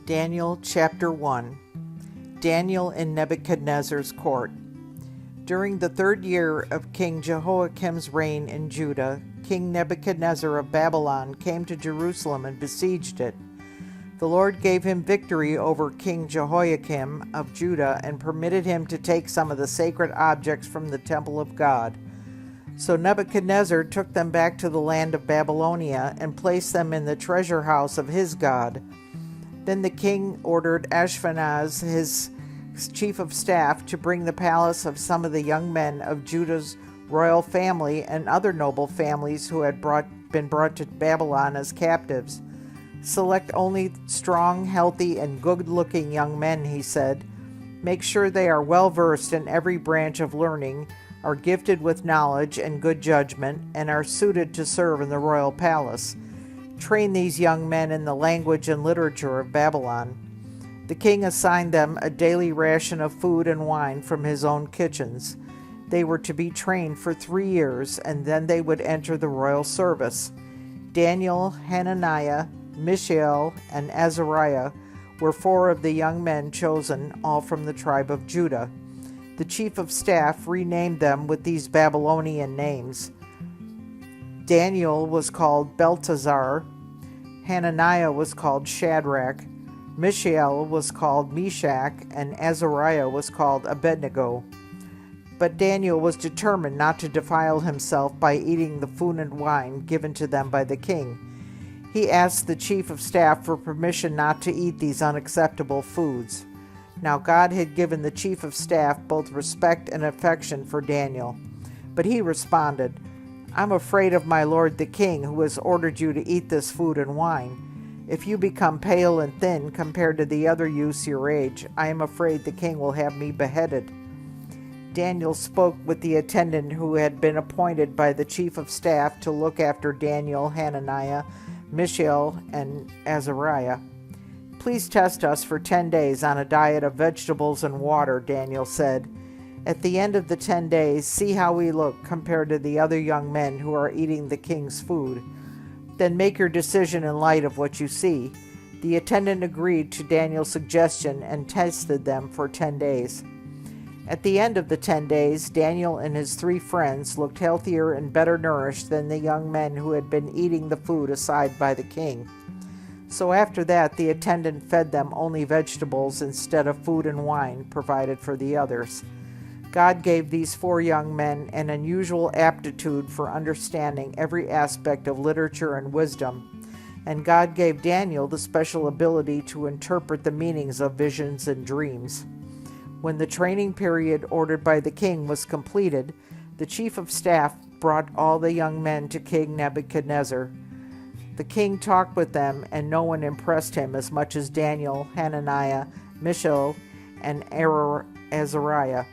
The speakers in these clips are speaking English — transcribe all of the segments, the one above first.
Daniel chapter 1. Daniel in Nebuchadnezzar's court. During the 3rd year of King Jehoiakim's reign in Judah, King Nebuchadnezzar of Babylon came to Jerusalem and besieged it. The Lord gave him victory over King Jehoiakim of Judah and permitted him to take some of the sacred objects from the temple of God. So Nebuchadnezzar took them back to the land of Babylonia and placed them in the treasure house of his God. Then the king ordered Ashpenaz, his chief of staff, to bring the palace of some of the young men of Judah's royal family and other noble families who had been brought to Babylon as captives. Select only strong, healthy, and good-looking young men, he said. Make sure they are well-versed in every branch of learning, are gifted with knowledge and good judgment, and are suited to serve in the royal palace. Train these young men in the language and literature of Babylon. The king assigned them a daily ration of food and wine from his own kitchens. They were to be trained for 3 years, and then they would enter the royal service. Daniel, Hananiah, Mishael, and Azariah were 4 of the young men chosen, all from the tribe of Judah. The chief of staff renamed them with these Babylonian names. Daniel was called Belteshazzar, Hananiah was called Shadrach, Mishael was called Meshach, and Azariah was called Abednego. But Daniel was determined not to defile himself by eating the food and wine given to them by the king. He asked the chief of staff for permission not to eat these unacceptable foods. Now God had given the chief of staff both respect and affection for Daniel. But he responded, I'm afraid of my lord the king, who has ordered you to eat this food and wine. If you become pale and thin compared to the other youths your age, I am afraid the king will have me beheaded. Daniel spoke with the attendant who had been appointed by the chief of staff to look after Daniel, Hananiah, Mishael, and Azariah. Please test us for 10 days on a diet of vegetables and water, Daniel said. At the end of the 10 days, see how we look compared to the other young men who are eating the king's food. Then make your decision in light of what you see. The attendant agreed to Daniel's suggestion and tested them for 10 days. At the end of the 10 days, Daniel and his 3 friends looked healthier and better nourished than the young men who had been eating the food assigned by the king. So after that, the attendant fed them only vegetables instead of food and wine provided for the others. God gave these 4 young men an unusual aptitude for understanding every aspect of literature and wisdom, and God gave Daniel the special ability to interpret the meanings of visions and dreams. When the training period ordered by the king was completed, the chief of staff brought all the young men to King Nebuchadnezzar. The king talked with them, and no one impressed him as much as Daniel, Hananiah, Mishael, and Azariah.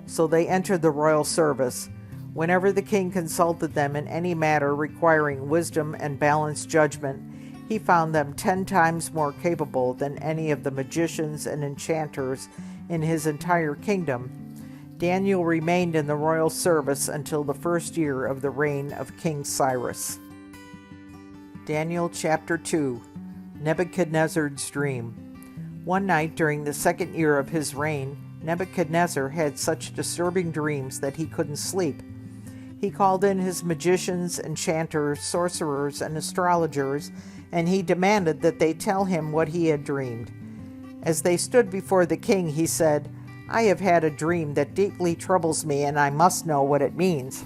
So they entered the royal service. Whenever the king consulted them in any matter requiring wisdom and balanced judgment, he found them 10 times more capable than any of the magicians and enchanters in his entire kingdom. Daniel remained in the royal service until the 1st year of the reign of King Cyrus. Daniel chapter 2. Nebuchadnezzar's dream. One night during the 2nd year of his reign, Nebuchadnezzar had such disturbing dreams that he couldn't sleep. He called in his magicians, enchanters, sorcerers, and astrologers, and he demanded that they tell him what he had dreamed. As they stood before the king, he said, I have had a dream that deeply troubles me, and I must know what it means.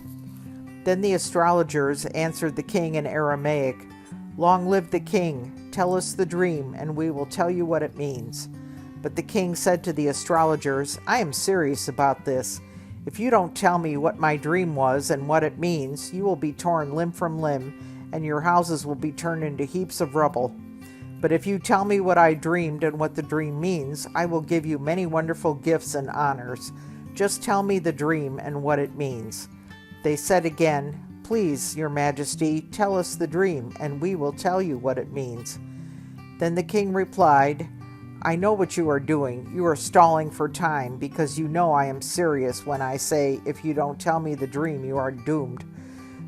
Then the astrologers answered the king in Aramaic, Long live the king! Tell us the dream, and we will tell you what it means. But the king said to the astrologers, I am serious about this. If you don't tell me what my dream was and what it means, you will be torn limb from limb, and your houses will be turned into heaps of rubble. But if you tell me what I dreamed and what the dream means, I will give you many wonderful gifts and honors. Just tell me the dream and what it means. They said again, Please, your majesty, tell us the dream, and we will tell you what it means. Then the king replied, I know what you are doing. You are stalling for time, because you know I am serious when I say, if you don't tell me the dream, you are doomed.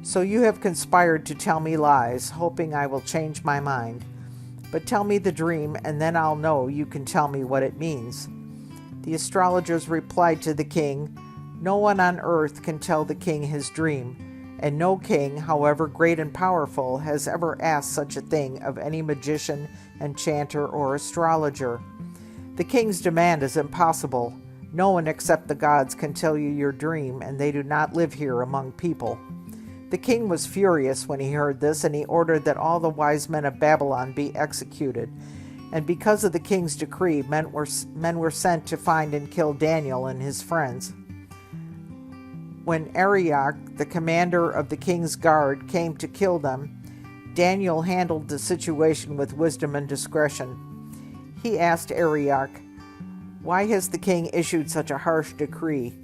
So you have conspired to tell me lies, hoping I will change my mind. But tell me the dream, and then I'll know you can tell me what it means." The astrologers replied to the king, "No one on earth can tell the king his dream, and no king, however great and powerful, has ever asked such a thing of any magician, enchanter, or astrologer. The king's demand is impossible. No one except the gods can tell you your dream, and they do not live here among people." The king was furious when he heard this, and he ordered that all the wise men of Babylon be executed. And because of the king's decree, men were sent to find and kill Daniel and his friends. When Arioch, the commander of the king's guard, came to kill them, Daniel handled the situation with wisdom and discretion. He asked Arioch, "Why has the king issued such a harsh decree?"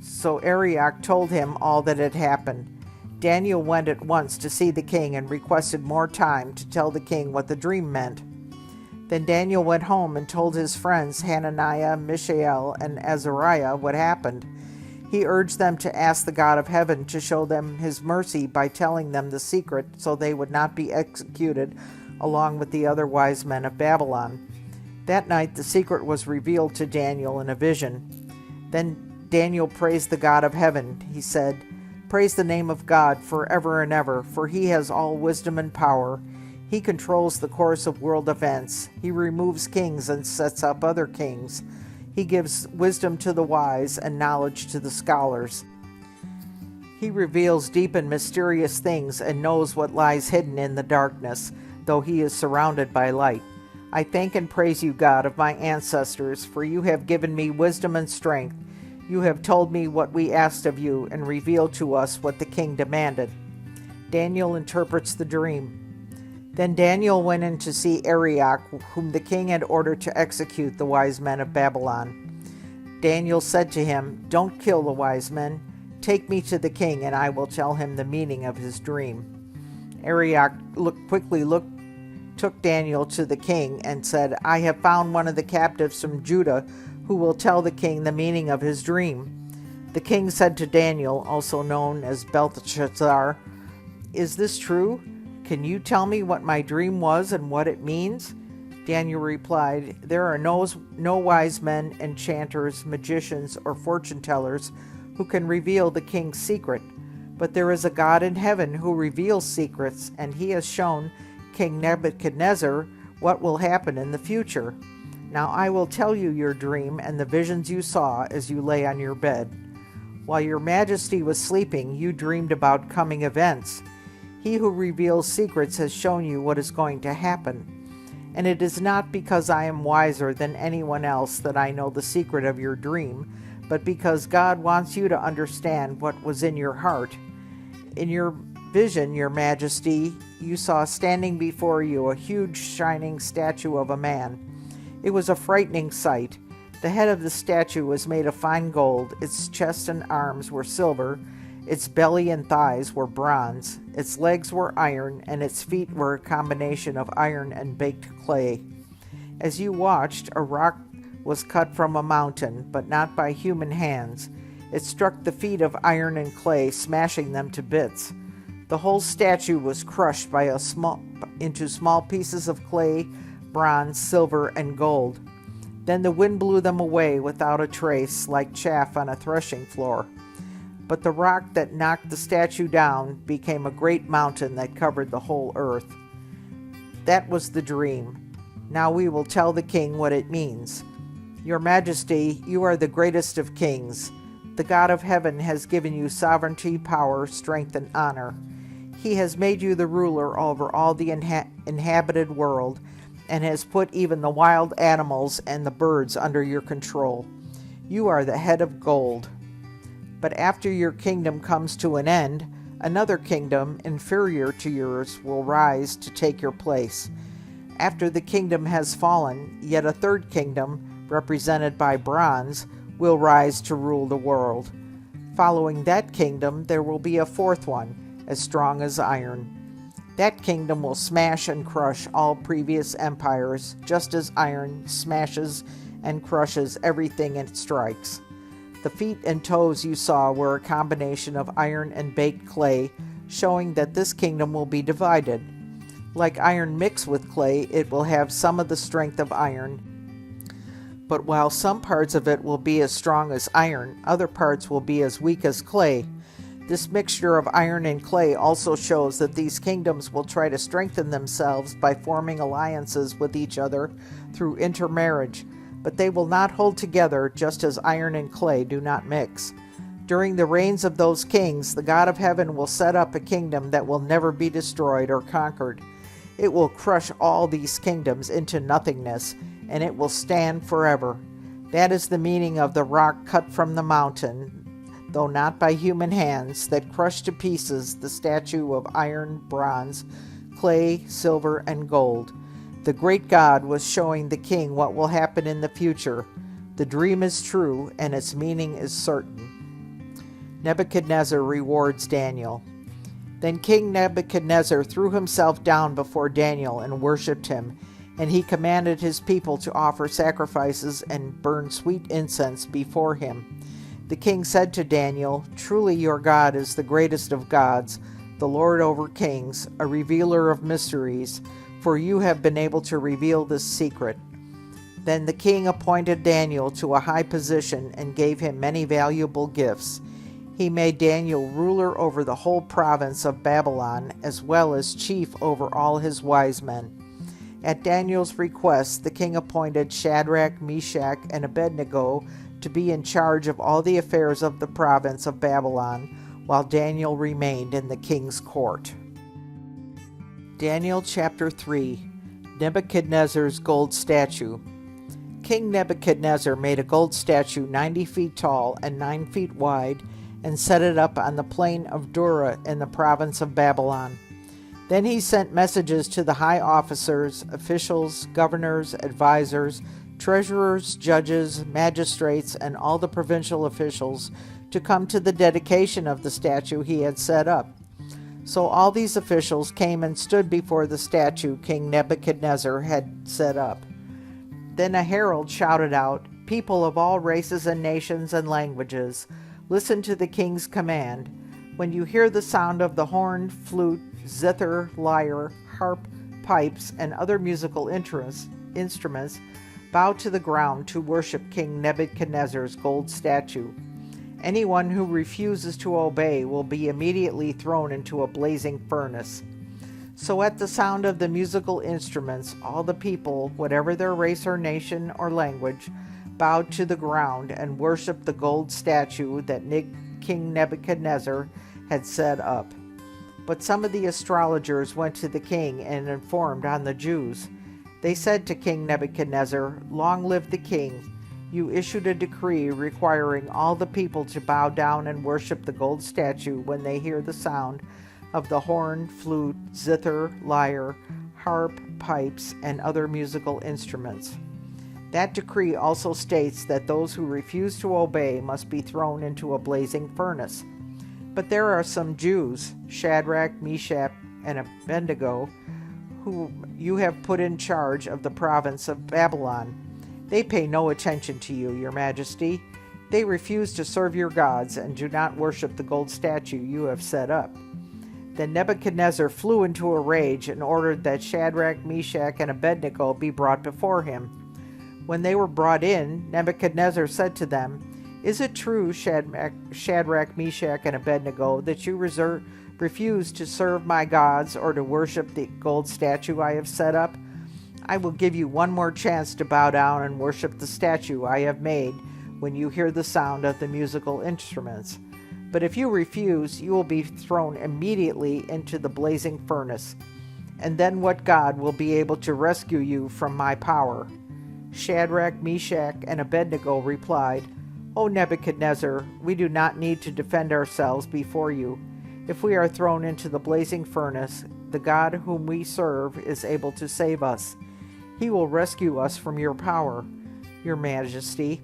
So Arioch told him all that had happened. Daniel went at once to see the king and requested more time to tell the king what the dream meant. Then Daniel went home and told his friends Hananiah, Mishael, and Azariah what happened. He urged them to ask the God of heaven to show them his mercy by telling them the secret so they would not be executed along with the other wise men of Babylon. That night the secret was revealed to Daniel in a vision. Then Daniel praised the God of heaven. He said, "Praise the name of God forever and ever, for he has all wisdom and power. He controls the course of world events. He removes kings and sets up other kings. He gives wisdom to the wise and knowledge to the scholars. He reveals deep and mysterious things and knows what lies hidden in the darkness, though he is surrounded by light. I thank and praise you, God of my ancestors, for you have given me wisdom and strength. You have told me what we asked of you and revealed to us what the king demanded." Daniel interprets the dream. Then Daniel went in to see Arioch, whom the king had ordered to execute the wise men of Babylon. Daniel said to him, "Don't kill the wise men. Take me to the king, and I will tell him the meaning of his dream." Arioch took Daniel to the king and said, "I have found one of the captives from Judah who will tell the king the meaning of his dream." The king said to Daniel, also known as Belteshazzar, "Is this true? Can you tell me what my dream was and what it means?" Daniel replied, "There are no wise men, enchanters, magicians, or fortune-tellers who can reveal the king's secret. But there is a God in heaven who reveals secrets, and he has shown King Nebuchadnezzar what will happen in the future. Now I will tell you your dream and the visions you saw as you lay on your bed. While your majesty was sleeping, you dreamed about coming events. He who reveals secrets has shown you what is going to happen. And it is not because I am wiser than anyone else that I know the secret of your dream, but because God wants you to understand what was in your heart. In your vision, your majesty, you saw standing before you a huge shining statue of a man. It was a frightening sight. The head of the statue was made of fine gold, its chest and arms were silver, its belly and thighs were bronze, its legs were iron, and its feet were a combination of iron and baked clay. As you watched, a rock was cut from a mountain, but not by human hands. It struck the feet of iron and clay, smashing them to bits. The whole statue was crushed into small pieces of clay, bronze, silver, and gold. Then the wind blew them away without a trace, like chaff on a threshing floor. But the rock that knocked the statue down became a great mountain that covered the whole earth. That was the dream. Now we will tell the king what it means. Your Majesty, you are the greatest of kings. The God of heaven has given you sovereignty, power, strength, and honor. He has made you the ruler over all the inhabited world, and has put even the wild animals and the birds under your control. You are the head of gold. But after your kingdom comes to an end, another kingdom inferior to yours will rise to take your place. After the kingdom has fallen, yet a third kingdom, represented by bronze, will rise to rule the world. Following that kingdom, there will be a fourth one, as strong as iron. That kingdom will smash and crush all previous empires, just as iron smashes and crushes everything it strikes. The feet and toes you saw were a combination of iron and baked clay, showing that this kingdom will be divided. Like iron mixed with clay, it will have some of the strength of iron. But while some parts of it will be as strong as iron, other parts will be as weak as clay. This mixture of iron and clay also shows that these kingdoms will try to strengthen themselves by forming alliances with each other through intermarriage, but they will not hold together, just as iron and clay do not mix. During the reigns of those kings, the God of heaven will set up a kingdom that will never be destroyed or conquered. It will crush all these kingdoms into nothingness, and it will stand forever. That is the meaning of the rock cut from the mountain, though not by human hands, that crushed to pieces the statue of iron, bronze, clay, silver, and gold. The great God was showing the king what will happen in the future. The dream is true, and its meaning is certain. Nebuchadnezzar rewards Daniel. Then King Nebuchadnezzar threw himself down before Daniel and worshipped him, and he commanded his people to offer sacrifices and burn sweet incense before him. The king said to Daniel, "Truly your God is the greatest of gods, the Lord over kings, a revealer of mysteries, for you have been able to reveal this secret." Then the king appointed Daniel to a high position and gave him many valuable gifts. He made Daniel ruler over the whole province of Babylon, as well as chief over all his wise men. At Daniel's request, the king appointed Shadrach, Meshach, and Abednego to be in charge of all the affairs of the province of Babylon, while Daniel remained in the king's court. Daniel chapter 3. Nebuchadnezzar's gold statue. King Nebuchadnezzar made a gold statue 90 feet tall and 9 feet wide, and set it up on the plain of Dura in the province of Babylon. Then he sent messages to the high officers, officials, governors, advisors, treasurers, judges, magistrates, and all the provincial officials to come to the dedication of the statue he had set up. So all these officials came and stood before the statue King Nebuchadnezzar had set up. Then a herald shouted out, "People of all races and nations and languages, listen to the king's command. When you hear the sound of the horn, flute, zither, lyre, harp, pipes, and other musical instruments, bow to the ground to worship King Nebuchadnezzar's gold statue. Anyone who refuses to obey will be immediately thrown into a blazing furnace." So at the sound of the musical instruments, all the people, whatever their race or nation or language, bowed to the ground and worshipped the gold statue that King Nebuchadnezzar had set up. But some of the astrologers went to the king and informed on the Jews. They said to King Nebuchadnezzar, "Long live the king! You issued a decree requiring all the people to bow down and worship the gold statue when they hear the sound of the horn, flute, zither, lyre, harp, pipes, and other musical instruments. That decree also states that those who refuse to obey must be thrown into a blazing furnace. But there are some Jews, Shadrach, Meshach, and Abednego, who you have put in charge of the province of Babylon. They pay no attention to you, your majesty. They refuse to serve your gods and do not worship the gold statue you have set up." Then Nebuchadnezzar flew into a rage and ordered that Shadrach, Meshach, and Abednego be brought before him. When they were brought in, Nebuchadnezzar said to them, "Is it true, Shadrach, Meshach, and Abednego, that you refuse to serve my gods or to worship the gold statue I have set up? I will give you one more chance to bow down and worship the statue I have made when you hear the sound of the musical instruments. But if you refuse, you will be thrown immediately into the blazing furnace. And then what God will be able to rescue you from my power?" Shadrach, Meshach, and Abednego replied, "O Nebuchadnezzar, we do not need to defend ourselves before you. If we are thrown into the blazing furnace, the God whom we serve is able to save us. He will rescue us from your power, your majesty.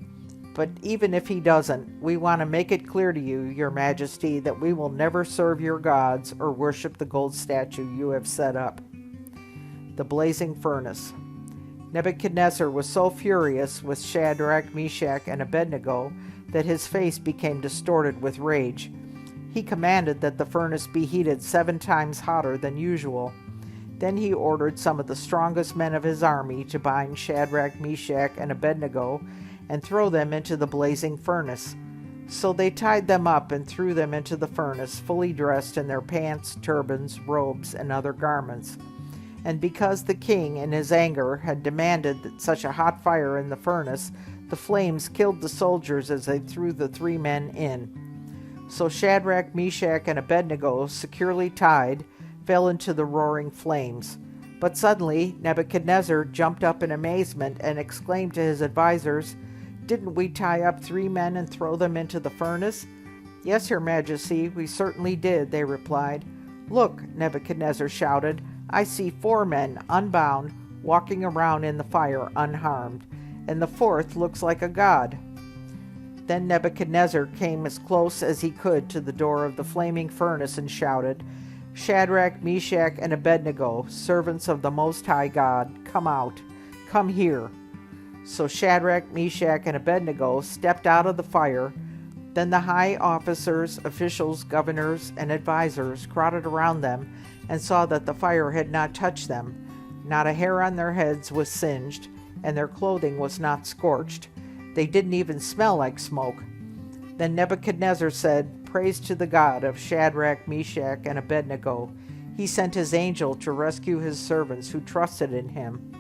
But even if he doesn't, we want to make it clear to you, your majesty, that we will never serve your gods or worship the gold statue you have set up." The blazing furnace. Nebuchadnezzar was so furious with Shadrach, Meshach, and Abednego that his face became distorted with rage. He commanded that the furnace be heated 7 times hotter than usual. Then he ordered some of the strongest men of his army to bind Shadrach, Meshach, and Abednego and throw them into the blazing furnace. So they tied them up and threw them into the furnace, fully dressed in their pants, turbans, robes, and other garments. And because the king, in his anger, had demanded such a hot fire in the furnace, the flames killed the soldiers as they threw the 3 men in. So Shadrach, Meshach, and Abednego, securely tied, fell into the roaring flames. But suddenly Nebuchadnezzar jumped up in amazement and exclaimed to his advisers, "Didn't we tie up 3 men and throw them into the furnace?" "Yes, Your Majesty, we certainly did," they replied. "Look," Nebuchadnezzar shouted, "I see 4 men, unbound, walking around in the fire unharmed, and the 4th looks like a god." Then Nebuchadnezzar came as close as he could to the door of the flaming furnace and shouted, "Shadrach, Meshach, and Abednego, servants of the Most High God, come out, come here." So Shadrach, Meshach, and Abednego stepped out of the fire. Then the high officers, officials, governors, and advisers crowded around them and saw that the fire had not touched them. Not a hair on their heads was singed, and their clothing was not scorched. They didn't even smell like smoke. Then Nebuchadnezzar said, "Praise to the God of Shadrach, Meshach, and Abednego. He sent his angel to rescue his servants who trusted in him.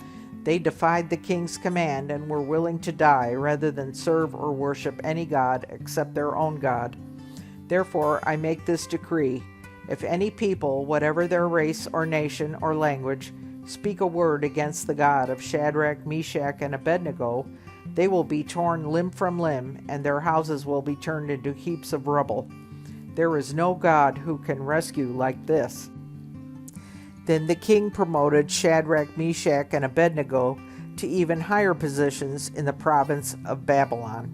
They defied the king's command and were willing to die rather than serve or worship any god except their own God. Therefore I make this decree: if any people, whatever their race or nation or language, speak a word against the God of Shadrach, Meshach, and Abednego, they will be torn limb from limb, and their houses will be turned into heaps of rubble. There is no God who can rescue like this." Then the king promoted Shadrach, Meshach, and Abednego to even higher positions in the province of Babylon.